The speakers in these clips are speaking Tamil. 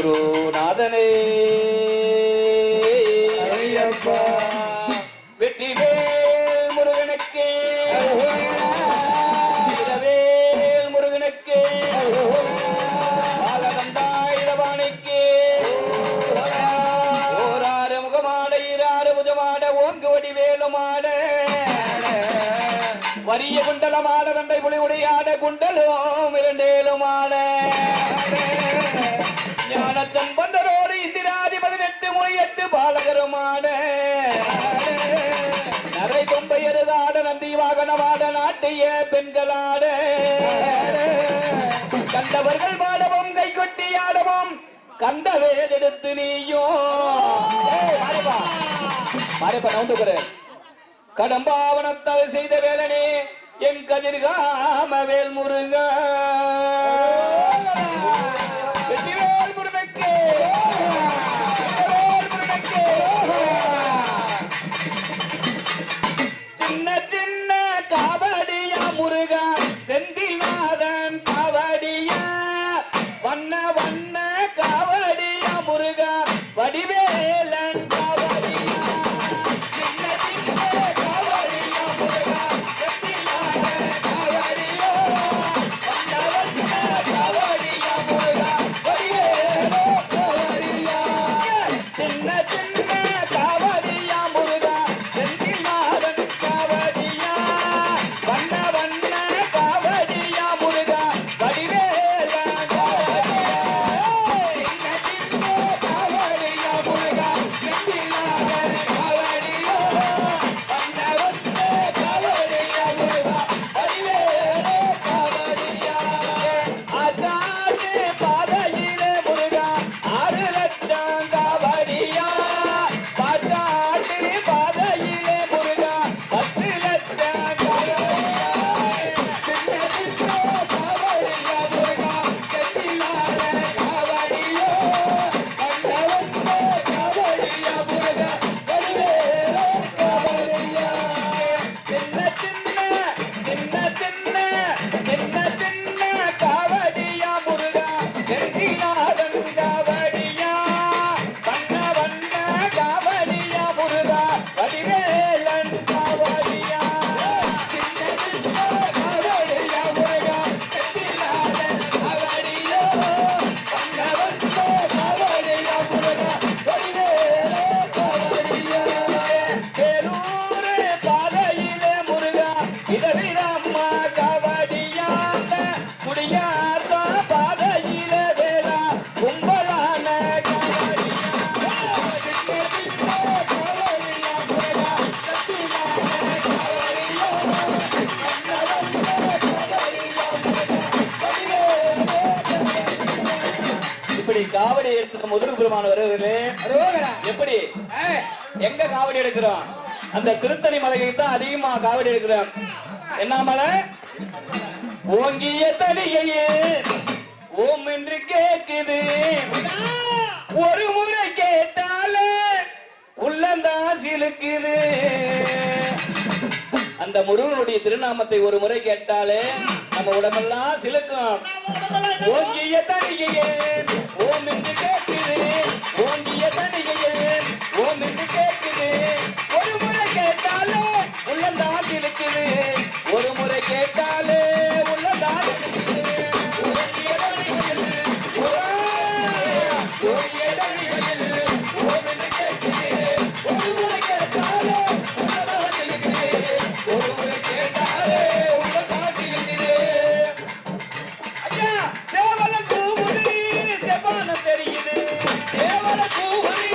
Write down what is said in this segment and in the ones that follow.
குருநாதனே ஐயப்பா வெற்றிவேல் முருகனுக்கே வீரவேல் முருகனுக்கே பாலகண்டாயிரவாணிக்கே ஓராறு முகமாட ஈராறு புஜமாட ஓங்கு வடிவேலுமாட வரிய குண்டலமாட தண்டை புலி உடையாட குண்டலும் இரண்டேலுமாட ஞான சம்பந்தரோடு இந்திராதி 18 மொழி 8 பாலகருமான நரை கொம்பையருதாட நந்தி வாகனமாட நாட்டிய பெண்களாட கண்டவர்கள் மாடவும் கை கொட்டி ஆடவும் கண்ட வேலெடுத்து நீயும் மாறப்பா நவுந்துக்குற கடம்பாவனத்தால் செய்த வேலனே என் கதிர்காம வேல் முருகா சின்ன சின்ன காவடியா முருகா செந்தில்நாதன் காவடியா வண்ண வண்ண காவடியா முருகா வடிவேலன் காவடியா சின்ன சின்ன காவடியா முருகா செந்தில்நாதன் காவடியா வண்ண வண்ண காவடியா முருகா வடிவேலன் காவடியா சின்ன சின்ன காவடியா முருகா செந்தில்நாதன் காவடியா வண்ண வண்ண காவடியா முருகா வடிவேலன் காவடியா சின்ன சின்ன காவடியா முருகா செந்தில்நாதன் காவடியா வண்ண வண்ண காவடியா முருகா வடிவேலன் காவடியா அதாது பாதையிலே முருகா 6 லட்சம் காவடியா பாட்டாட்டு பாதையிலே முருகா 10 லட்சம் காவடியா சின்ன சின்ன காவடியா முருகா செந்தில்நாதன் காவடியா வண்ண வண்ண காவடியா முருகா வடிவேலன் காவடியா சின்ன சின்ன சின்ன சின்ன சின்ன சின்ன காவடியா முருகா செந்தில்நாதன் காவடியா வண்ண வண்ண காவடியா முருகா வடிவேலன் காவடியா சின்ன சின்ன காவடியா முருகா செந்தில்நாதன் காவடியா வண்ண வண்ண காவடியா முருகா வடிவேலன் காவடியா பேரூர் பாதையிலே முருகா இடவிரம்மா காவடியா குடியார்த்தா பாதையிலே வேளா கும்பலான காவடியா சின்ன சின்ன காவடியா முருகா செந்தில்நாதன் காவடியா வண்ண வண்ண காவடியா முருகா வடிவேலன் காவடியா. இப்படி காவடி எடுத்துட்டு முருக பெருமான் வருவதிலே எப்படி எங்க காவடி எடுக்கிறோம்? அந்த திருத்தணி மலையை தான் அதிகமா காவடி எடுக்கிறோம். என்ன மலை? ஓங்கிய தலிகையே ஓம் என்று கேக்குது, ஒரு முறை கேட்டாலே உள்ளந்தான் சிலுக்குது. அந்த முருகனுடைய திருநாமத்தை ஒரு முறை கேட்டாலே நம்ம உடம்பெல்லாம் சிலுக்கும். ஓங்கிய தலிகையே ஓம் என்று கேக்குது, ஓங்கிய தலிகையே ஓம் என்று கேக்குது, ஒரு முறை கேட்டாலே உள்ளந்தான் சிலுக்குது, ஒரு முறை கேட்டாலே உள்ளந்தான் சிலுக்குது. ஓங்கிய தலிகையே ஓங்கிய தலிகையே ஓம் என்று கேக்குது, ஒரு முறை கேட்டாலே உள்ளந்தான் சிலுக்குது, ஒரு முறை கேட்டாலே உள்ளந்தான் சிலுக்குது. ஐயா சேவல கூவுது செவ்வான தெரியுது, சேவல கூவுது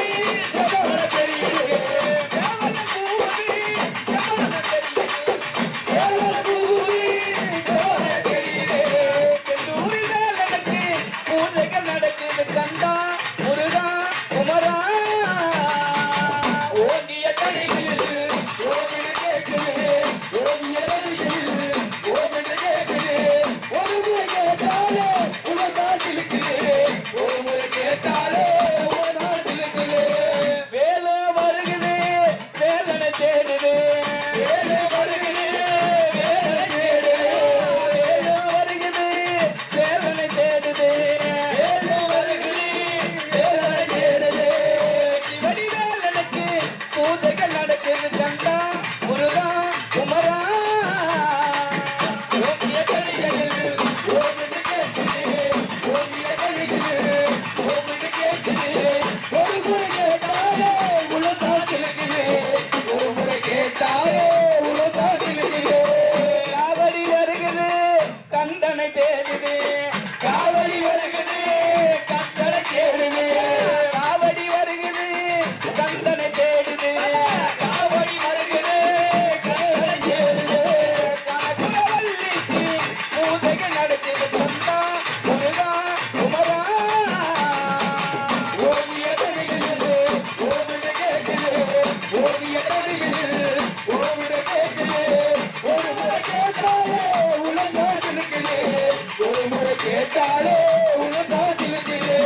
கேட்டாலே உலகம் சிலுக்குது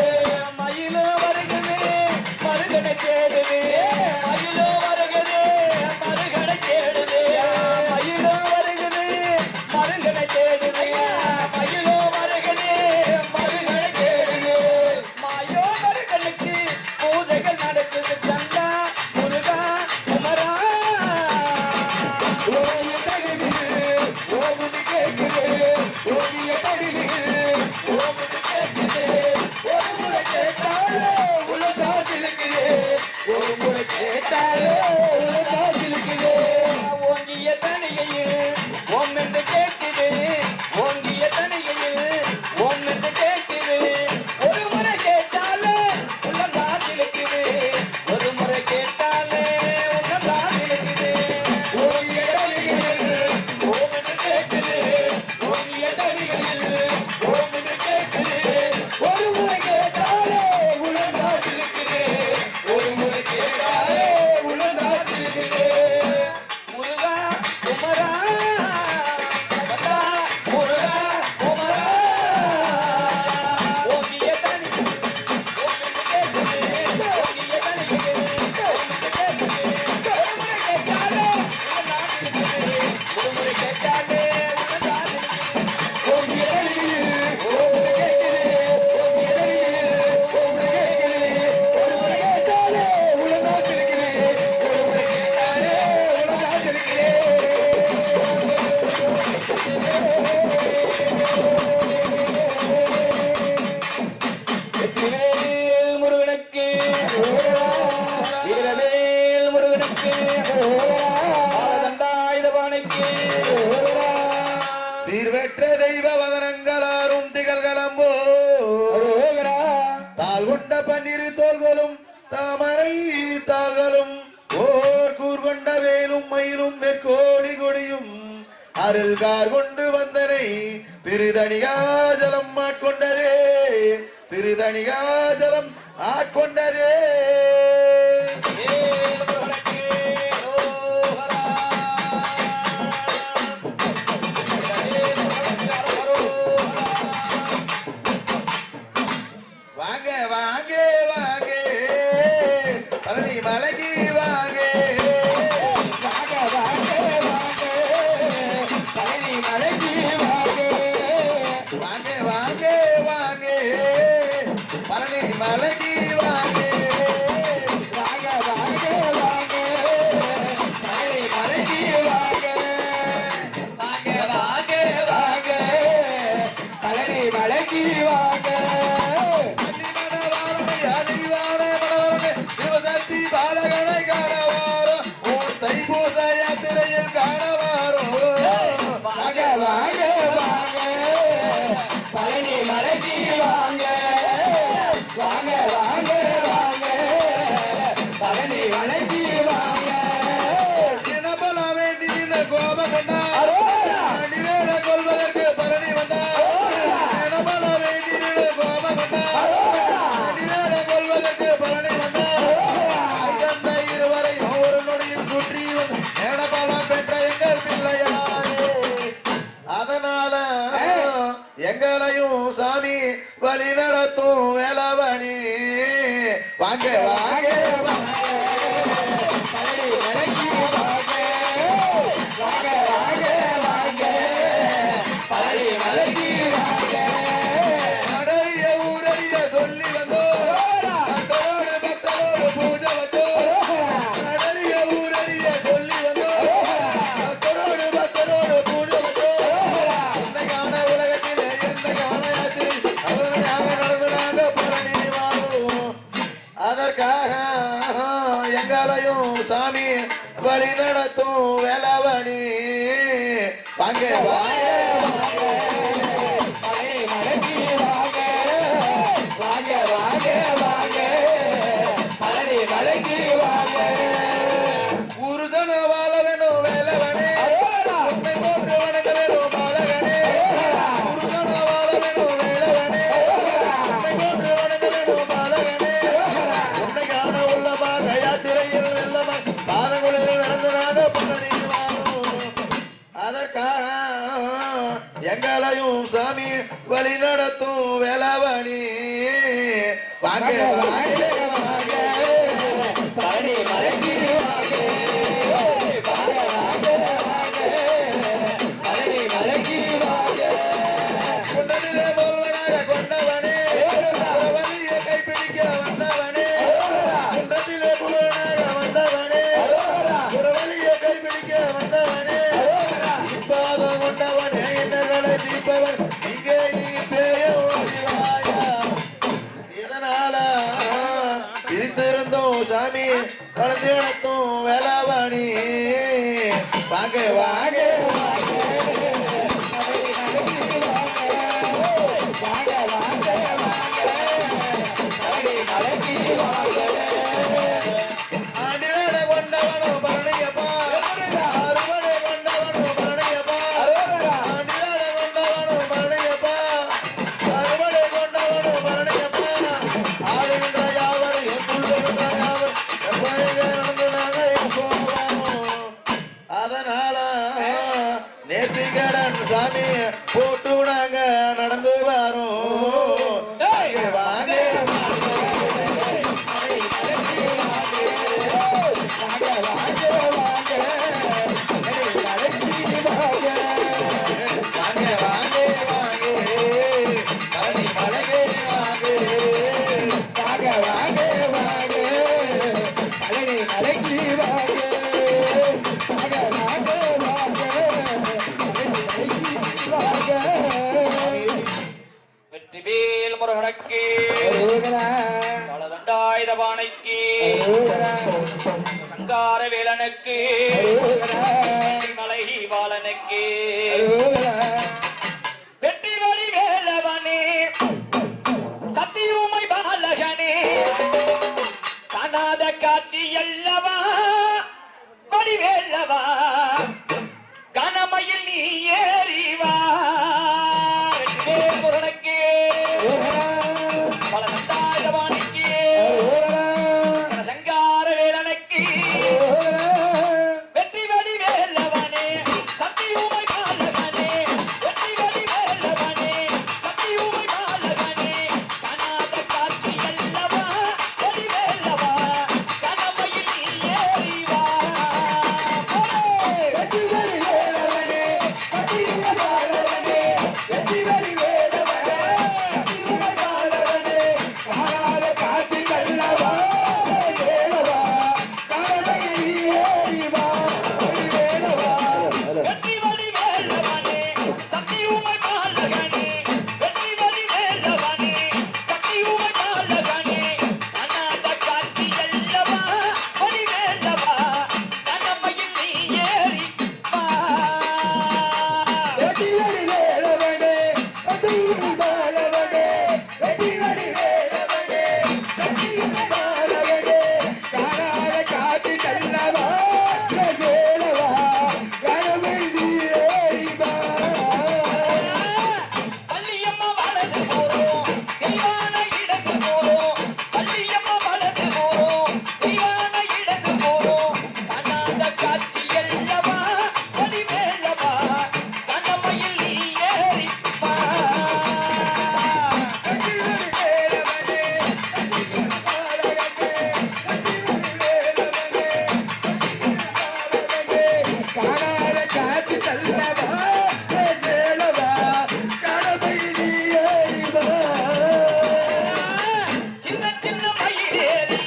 மயிலோ வருகுது மருகனை தேடுது மயிலோ வருகுது மருகனை தேடுது மயிலோ வருகுது மருகனை தேடுது மயிலோ வருகுது மருகனை தேடுது மாயோ மருகனுக்கு பூஜைகள் நடக்குது கந்தா முருகா குமரா ஓய தகுது ஓமுது கேட்குது ஓவிய தகுது ஓமுது கேட்குது ஒரு முறை கேட்டாலே உலகம் சிலுக்குது ஒரு முறை கேட்டாலே உலகம் சிலுக்குது ஓங்கிய தனிகையில் ஓம் என்று கேட்குது ஓங்கிய தனிகையில் ஓம் என்று கேட்குது ஒரு முறை கேட்டாலே உலகம் சிலுக்குது ஒரு முறை கேட்டாலே உலகம் சிலுக்குது ஓங்கிய தனிகையில் ஓம் என்று கேட்குது ஓங்கிய தனிகையில் ஓம் என்று கேட்குது ஒரு முறை கேட்டாலே உலகம் சிலுக்குது ஒரு முறை கேட்டாலே உலகம் சிலுக்குது முருகா குமரா கந்தா முருகா குமரா ஓங்கிய தனி ஓங்கிய கேட்குது ஓங்கிய தனிகையில் ஒரு முறை கேட்டாலே உலகம் சிலுக்குது ஒரு முறை கேட்டாலே உலகம் சிலுக்குது ஓங்கிய தனிகையில் ஓம் கேட்குது ஓங்கிய தனிகையில் ஓம் கேட்குது ஒரு முறை கேட்டாலே உலகம் சிலுக்குது ஒரு முறை கேட்டாலே உலகம் சிலுக்குது வெற்றிவேல் முருகனுக்கு வீரவேல் முருகனுக்கு தண்டாயுதபாணிக்கு சீர்வெற்ற தெய்வ வதனங்களாரும் திகழ்களம்போ தால் கொண்ட பன்னிரு தோள்களும் தாமரை தாள்களும் ஓர் கூர்கொண்ட வேலும் மயிலும் மேற்கோடி கொடியும் அருள்கார் கொண்டு வந்தனை திருதணிகாஜலம் ஆட்கொண்டதே திருதணிகாஜலம் ஆட்கொண்டதே வேல் முருகனுக்கு ரோஹரா. வீரவேல் முருகனுக்கு அரோஹரா. வாங்க வாங்க வாங்க பழனி மலைக்கு வாங்க வாங்க வாங்க வாங்க பழனி மலைக்கு வாங்க வாங்க வாங்க வாங்க பழனி மலைக்கு வாங்க வாங்க வாங்க வாங்க பழனி மலைக்கு வாங்க வாங்க வாங்க வாங்க பழனி மலைக்கு வாங்க சிவசக்தி பாலகனை காணவாரோ ஓர் தைப்பூச யாத்திரையில் காணவாரோ வாங்க வாங்க வாங்க பழனி மலைக்கு வாங்க வாங்க வாங்க வாங்க பழனி மலைக்கு வாங்க தினபல வேண்டி நின்ற கோபம் கொண்டா அரோரா. நிவேட கொள்வதற்கு பரணி வந்தா தினபல வேண்டி நின்ற கோபம் கொண்டா அரோரா. நிவேட கொள்வதற்கு பரணி வந்தா ஐயந்த இருவரை ஒரு நொடியில் சுற்றி வந்து நேடபலம் பெற்ற எங்கள் பிள்ளையாரே அதனால எங்களையும் சாமி வழி நடத்தும் வேலவனி வாங்க வாங்க பழனி மலைக்கு வாங்க வாங்க வாங்க வாங்க பழனி மலைக்கு வாங்க நடைய ஊரறிய சொல்லி வந்தோம் பக்தரோடு பக்தரோடு பூஜை வச்சோம் நடைய ஊரறிய சொல்லி வந்தோம் பக்தரோடு பக்தரோடு பூஜை வச்சோம் இன்னைக்கான உலகத்தில் எந்த காணையாச்சு அதனாக நடந்து நாங்க பழனி வாழும் அதற்காக எங்களையும் சாமி வழி நடத்தும் வேலவனி வாங்க வாங்க பழனி மலைக்கு வாங்க வாங்க வாங்க வாங்க பழனி மலைக்கு வாங்க புருஷன வாழ வேணும் வேலவனே அரோரா. உன்னை போன்று வணங்க வேணும் பாலகனே புருஷன வாழ வேணும் வேலவனே உன்னை போன்று வணங்க வேணும் பாலகனே உன்னை காண உள்ள பாத யாத்திரையில் வெள்ளமாய் பாதங்களில் நடந்து நாக பழனி வாழும் அதற்காக சாமி வழி நடத்தும் வேளாவணி வாங்க வாங்க வாங்க பழனி மலைக்கு வாங்க வாங்க வாங்க வாங்க பழனி மலைக்கு வாங்க குண்டனிலே போல்வனாக கொண்டவனே வழியை கைப்பிடிக்க வந்தவனே குண்டத்திலே புலவனாக வந்தவனே வழியை கைப்பிடிக்க வந்தவனே பாதம் கொண்டவனே என்னகளை தீர்ப்பவன் இங்கே நீ பேய ஓடிவாயா இதனால இருந்திருந்தோம் சாமி கலந்து நடத்தும் வேளாவணி வாங்க வாங்க ஆண்டினாட கொண்டவனும் பழனியப்பா அறுவடை கொண்டவனும் பழனியப்பா ஆண்டினாட கொண்டவனும் பழனியப்பா அறுவடை கொண்டவனும் பழனியப்பா ஆளுகின்ற யாவரையும் புல்லுகின்ற யாவர் எப்போது நாங்கள் போவோம் அதனால நேர்த்திகடன் சாமி போட்டு நாங்க நடந்து வரோம் வாங்க வாங்க வாங்க வாங்க பழனி மலையே வாங்க வாங்க வாங்க வாங்க பழனி மலைக்கு வாங்க வாங்க வாங்க வாங்க பழனி மலைக்கு வாங்க வெற்றிவேல் முருகனுக்கு பலதண்டாயுத பானைக்கு சங்கார வேலனுக்கு மலை பாலனுக்கு வெற்றி வழி வேலவனே சத்தியுமை பாலகனே காணாத காட்சி அல்லவா வடிவேலவா கனமையில் நீ ஏறிவா வெற்றிவேல் முருகனுக்கு பலதண்டாயுத பானைக்கு சங்கார வேலனுக்கு வெற்றி வழி வேலவனே சத்தியுமை பாலகனே வெற்றி வழி வேலவனே சத்தியுமை பாலகனே காணாத காட்சி அல்லவா வழி வேலவா கனமையில் நீ ஏறிவா வெற்றி வழி வேலவனே சத்தியுமை பாலகனே வெற்றி வழி வேலவனே சத்தியுமை பாலகனே காணாத காட்சி அல்லவா வேலவா கனமையில் ஏறிவா வேலவா வெற்றி வழி வேலவனே சத்தியுமை பாலகனே வெற்றி வழி வேலவனே சத்தியுமை பாலகனே காணாத காட்சி அல்லவா வழி வேலவா கனமையில் நீ ஏறி வா வெற்றி வழி வேலவனே சத்தியுமை பாலகனே வெற்றி வழி வேலவனே சத்தியுமை பாலகனே காணாத காட்சி அல்லவா வேலவா கனமையில் ஏறிவா பள்ளியம்மா வலது போறோம் தெய்வான இடத்து போறோம் பள்ளியம்மா வலது போறோம் தெய்வான இடத்து போறோம் காணாத காட்சி அல்லவா வழி வேலவா கனமையில் நீ ஏறி வா வெற்றி வழி வேலவனே சத்தியுமை பாலகனே வெற்றி வழி வேலவனே காணாத காட்சி அல்லவா வேலவா கனமையில் ஏறிவா சின்ன சின்ன மயிலேறி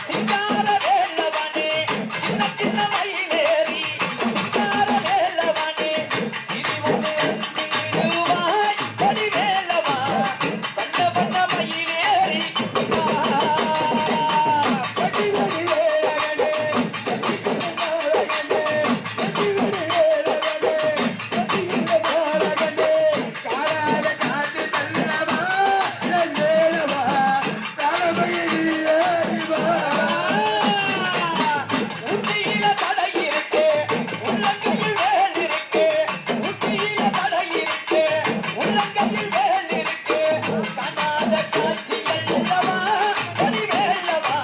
சிங்கார வேலவனே சின்ன சின்ன மயிலேறி சிங்கார வேலவனே சிறிவனே அஞ்சிடுவாய் வழி வேலவா வண்ண வண்ண மயிலேறி வா வெற்றி வழி வேலவனே சத்தியுமை பாலகனே வெற்றி வழி வேலவனே சத்தியுமை பாலகனே காணாத காட்சி அல்லவா வேலவா கனமையில் ஏறிவா உச்சியில தடை இருக்கு உள்ளங்கையில் வேல் இருக்கு உச்சியில தடை இருக்கு உள்ளங்கையில் வேல் இருக்கு காணாத காட்சி அல்லவா வழி வேலவா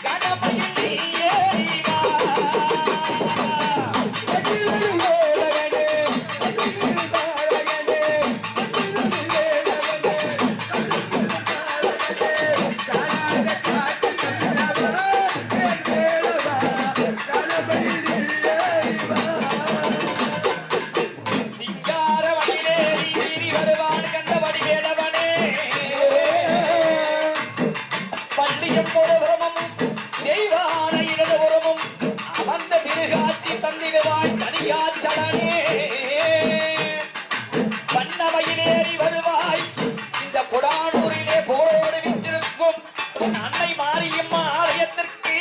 கனமையில் நீ ஏறி வா வெற்றி வழி வேலவனே சத்தியுமை பாலகனே வெற்றி கணவாயிலேறி வருவாய் இந்த கொடானூரிலே போடு விட்டிருக்கும் என் அன்னை மாரியம்மா ஆலயத்திற்கு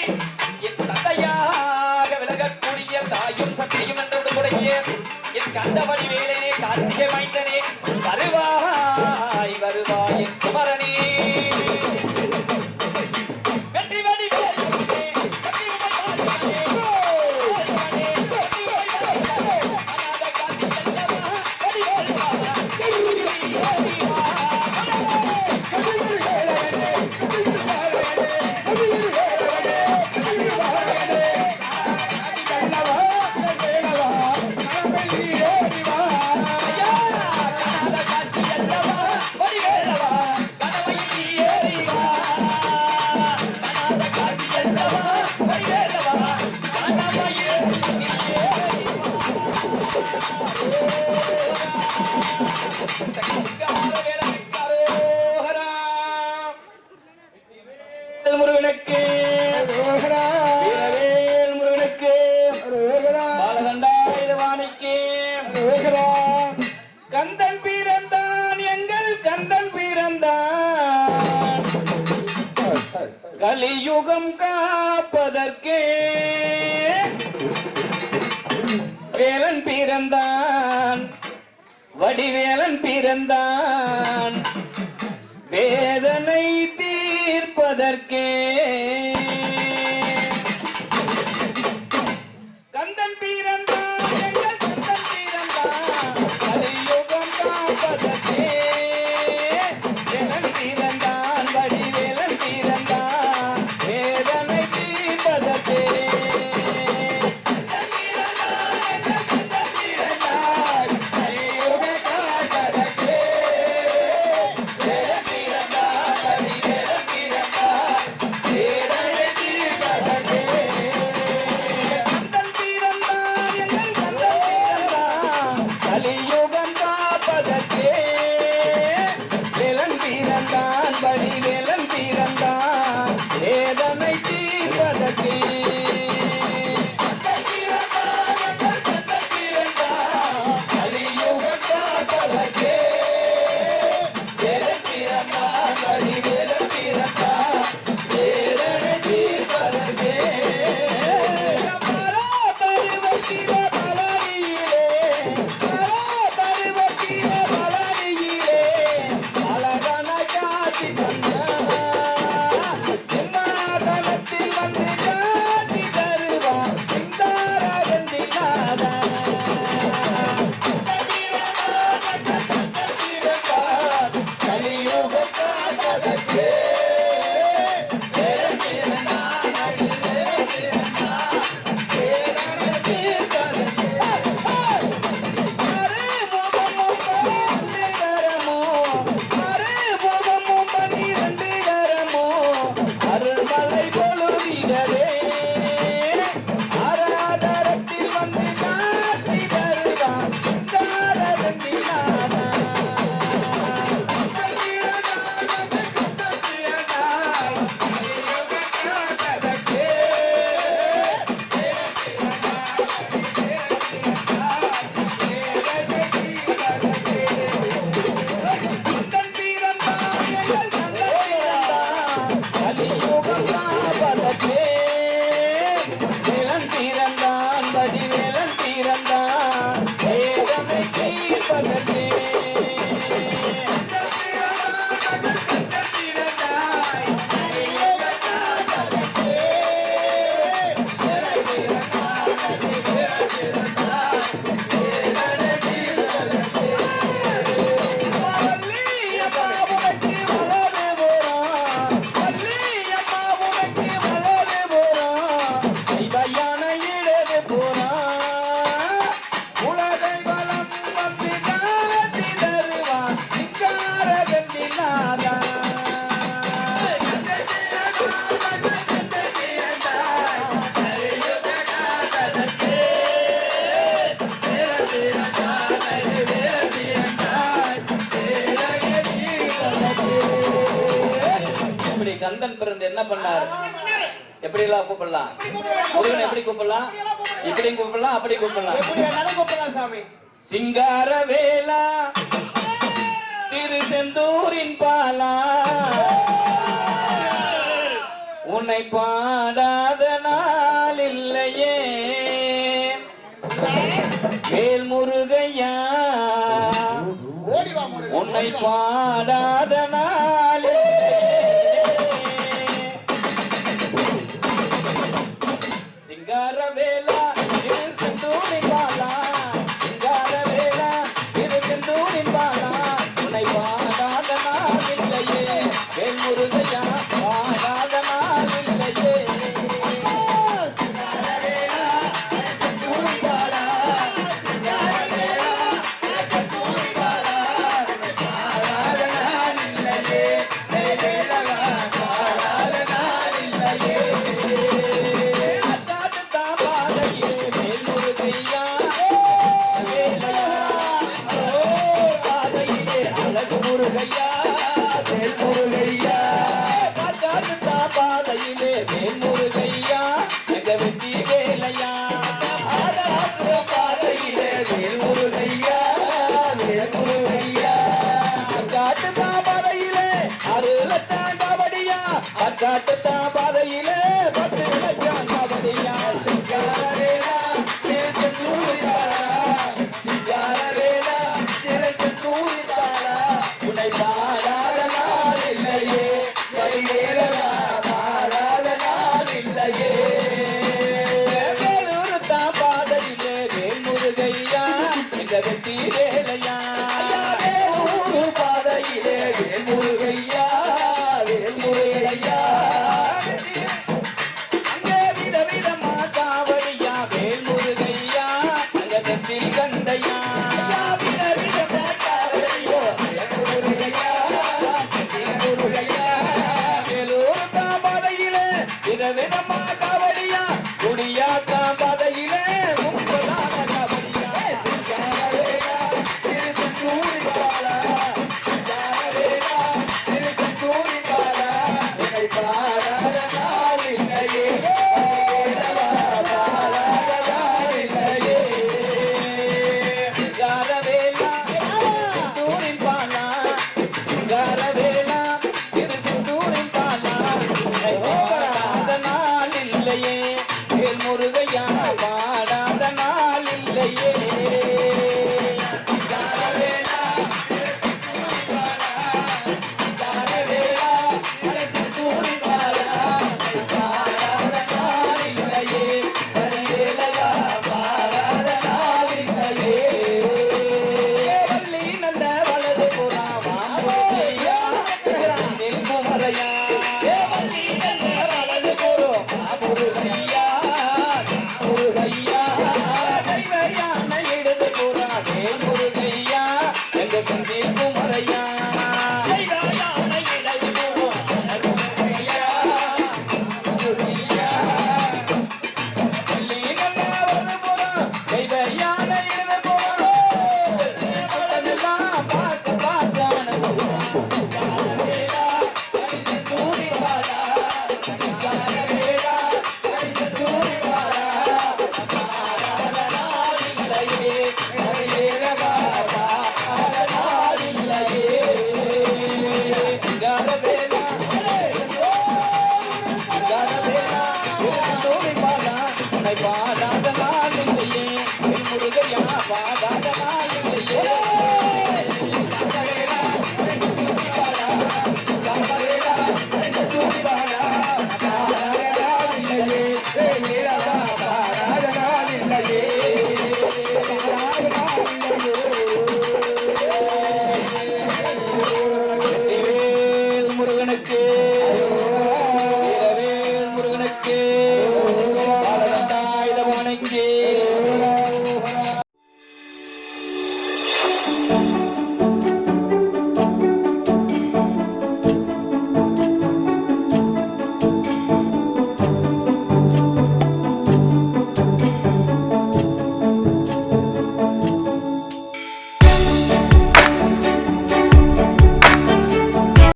என் தந்தையாக விலகக்கூடிய தாயும் சக்தியும் என்றுடைய என் கண்டபடி வேலையே கார்த்திகை மைந்தனே வருவாய் வருவாய் என் குமரனே வெற்றி வடி முருகனுக்கு வீரவேல் முருகனுக்கு பாலகண்டாயுதவாணிக்கு கந்தன் பிறந்தான் எங்கள் கந்தன் பிறந்தான் கலியுகம் காப்பதற்கே வேலன் பிறந்தான் வடிவேலன் பிறந்தான் வேதனை தீர்ப்பதற்கே கந்தன் பிறந்தான் எங்கள் கந்தன் பிறந்தான் கலியுகம் காப்பதற்கே வேலன் பிறந்தான் வடிவேலன் பிறந்தான் வேதனை தீர்ப்பதற்கே கந்தன் பிறந்து என்ன பண்ணார்? எப்படி எல்லாம் கூப்பிடலாம்? முருகன் எப்படி கூப்பிடலாம்? இப்படி கூப்பிடலாம், அப்படி கூப்பிடலாம். எப்படி வேணாலும் கூப்பிடலாம் சாமி. சிங்கார வேலா உன்னை பாடாத நாள் இல்லையே வேல் முருகையா ஓடி வா முருகா, உன்னை ஓடி வா. பாடாத நாள் இல்லையே. சிங்கார வேலா இரு செந்தூரின் பாலா சிங்கார வேலா இரு செந்தூரின் பாலா உன்னை பாடாத நாள் இல்லையே வேல் முருகையா பாடாத நாள் இல்லையே. பாதையிலே வேல் முருகையா எங்க வெட்டி வேலையா பாதையிலே வேல் முருகையா வேல் முருகையா காட்டுதா பாதையிலே அருளத்தான் காவடியா காட்டுதா பாதையிலே